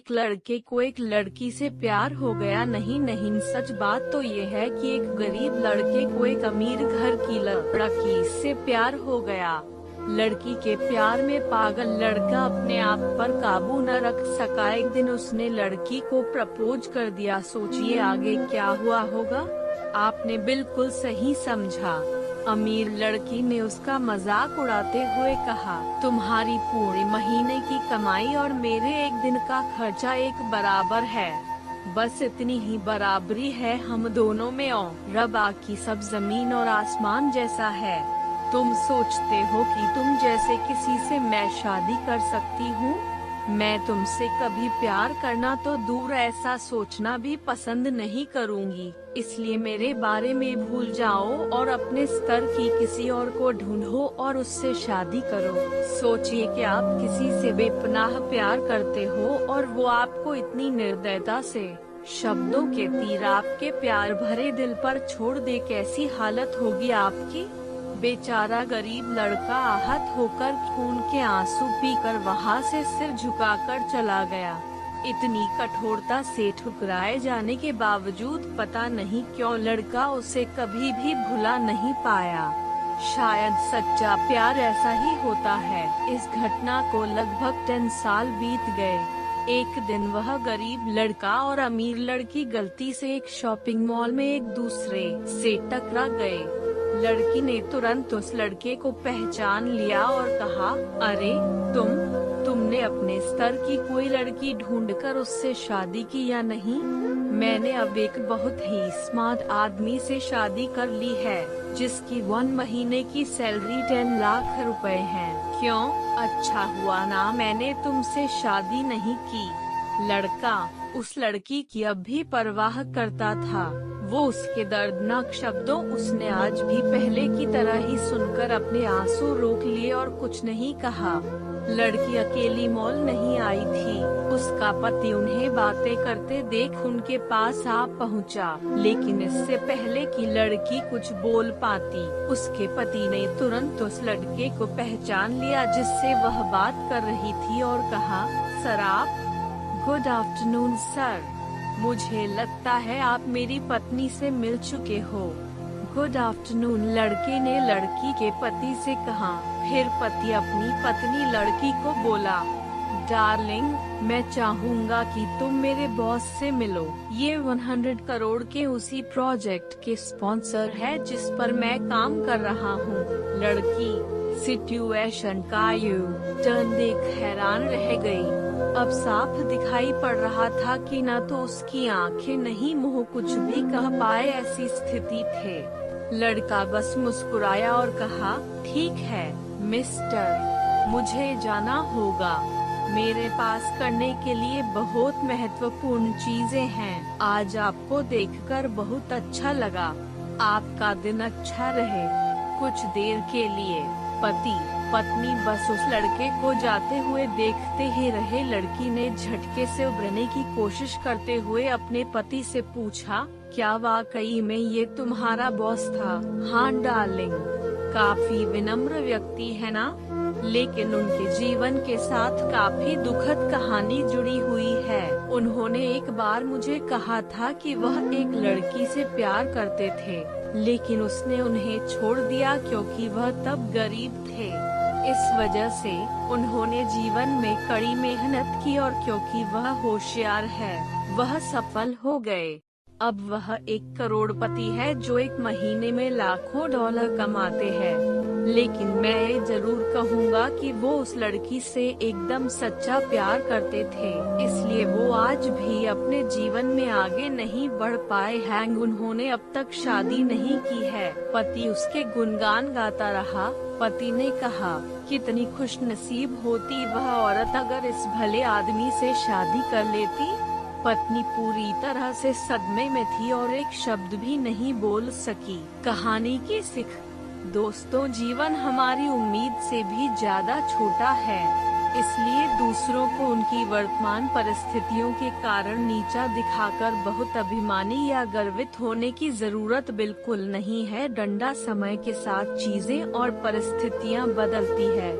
एक लड़के को एक लड़की से प्यार हो गया। नहीं नहीं, सच बात तो ये है कि एक गरीब लड़के को एक अमीर घर की लड़की से प्यार हो गया। लड़की के प्यार में पागल लड़का अपने आप पर काबू न रख सका। एक दिन उसने लड़की को प्रपोज कर दिया। सोचिए आगे क्या हुआ होगा। आपने बिल्कुल सही समझा। अमीर लड़की ने उसका मजाक उड़ाते हुए कहा, तुम्हारी पूरे महीने की कमाई और मेरे एक दिन का खर्चा एक बराबर है। बस इतनी ही बराबरी है हम दोनों में और बाकी सब जमीन और आसमान जैसा है। तुम सोचते हो कि तुम जैसे किसी से मैं शादी कर सकती हूँ? मैं तुमसे कभी प्यार करना तो दूर, ऐसा सोचना भी पसंद नहीं करूँगी। इसलिए मेरे बारे में भूल जाओ और अपने स्तर की किसी और को ढूंढो और उससे शादी करो। सोचिए कि आप किसी से बेपनाह प्यार करते हो और वो आपको इतनी निर्दयता से शब्दों के तीर आपके प्यार भरे दिल पर छोड़ दे, कैसी हालत होगी आपकी। बेचारा गरीब लड़का आहत होकर खून के आंसू पीकर वहां से सिर झुकाकर चला गया। इतनी कठोरता से ठुकराए जाने के बावजूद पता नहीं क्यों लड़का उसे कभी भी भुला नहीं पाया। शायद सच्चा प्यार ऐसा ही होता है। इस घटना को लगभग 10 साल बीत गए। एक दिन वह गरीब लड़का और अमीर लड़की गलती से एक शॉपिंग मॉल में एक दूसरे से टकरा गए। लड़की ने तुरंत उस लड़के को पहचान लिया और कहा, अरे तुमने अपने स्तर की कोई लड़की ढूंढकर उससे शादी की या नहीं? मैंने अब एक बहुत ही स्मार्ट आदमी से शादी कर ली है, जिसकी 1 महीने की सैलरी 10 लाख रुपए है। क्यों? अच्छा हुआ ना मैंने तुमसे शादी नहीं की। लड़का उस लड़की की अब भी परवाह करता था। वो उसके दर्दनाक शब्दों उसने आज भी पहले की तरह ही सुनकर अपने आंसू रोक लिए और कुछ नहीं कहा। लड़की अकेली मॉल नहीं आई थी। उसका पति उन्हें बातें करते देख उनके पास आ पहुंचा, लेकिन इससे पहले कि लड़की कुछ बोल पाती, उसके पति ने तुरंत उस लड़के को पहचान लिया जिससे वह बात कर रही थी और कहा, सर आप? गुड आफ्टरनून सर, मुझे लगता है आप मेरी पत्नी से मिल चुके हो। गुड आफ्टरनून, लड़के ने लड़की के पति से कहा। फिर पति अपनी पत्नी लड़की को बोला, डार्लिंग, मैं चाहूँगा कि तुम मेरे बॉस से मिलो। ये 100 करोड़ के उसी प्रोजेक्ट के स्पॉन्सर है जिस पर मैं काम कर रहा हूँ। लड़की सिचुएशन का टर्न देख हैरान रह गई। अब साफ दिखाई पड़ रहा था कि न तो उसकी आंखें नहीं मुंह कुछ भी कह पाए, ऐसी स्थिति थे। लड़का बस मुस्कुराया और कहा, ठीक है मिस्टर, मुझे जाना होगा। मेरे पास करने के लिए बहुत महत्वपूर्ण चीजें हैं। आज आपको देखकर बहुत अच्छा लगा। आपका दिन अच्छा रहे। कुछ देर के लिए पति पत्नी बस उस लड़के को जाते हुए देखते ही रहे। लड़की ने झटके से उबरने की कोशिश करते हुए अपने पति से पूछा, क्या वाकई में ये तुम्हारा बॉस था? हाँ डार्लिंग। काफी विनम्र व्यक्ति है ना? लेकिन उनके जीवन के साथ काफी दुखद कहानी जुड़ी हुई है। उन्होंने एक बार मुझे कहा था कि वह एक लड़की से प्यार करते थे, लेकिन उसने उन्हें छोड़ दिया क्योंकि वह तब गरीब थे। इस वजह से उन्होंने जीवन में कड़ी मेहनत की और क्योंकि वह होशियार है, वह सफल हो गए। अब वह 1 करोड़पति है जो एक महीने में लाखों डॉलर कमाते हैं। लेकिन मैं ये जरूर कहूँगा कि वो उस लड़की से एकदम सच्चा प्यार करते थे, इसलिए वो आज भी अपने जीवन में आगे नहीं बढ़ पाए हैं। उन्होंने अब तक शादी नहीं की है। पति उसके गुणगान गाता रहा। पति ने कहा, कितनी खुशनसीब होती वह औरत अगर इस भले आदमी से शादी कर लेती। पत्नी पूरी तरह से सदमे में थी और एक शब्द भी नहीं बोल सकी। कहानी की सीख, दोस्तों, जीवन हमारी उम्मीद से भी ज्यादा छोटा है, इसलिए दूसरों को उनकी वर्तमान परिस्थितियों के कारण नीचा दिखाकर बहुत अभिमानी या गर्वित होने की जरूरत बिल्कुल नहीं है। डंडा समय के साथ चीजें और परिस्थितियां बदलती है।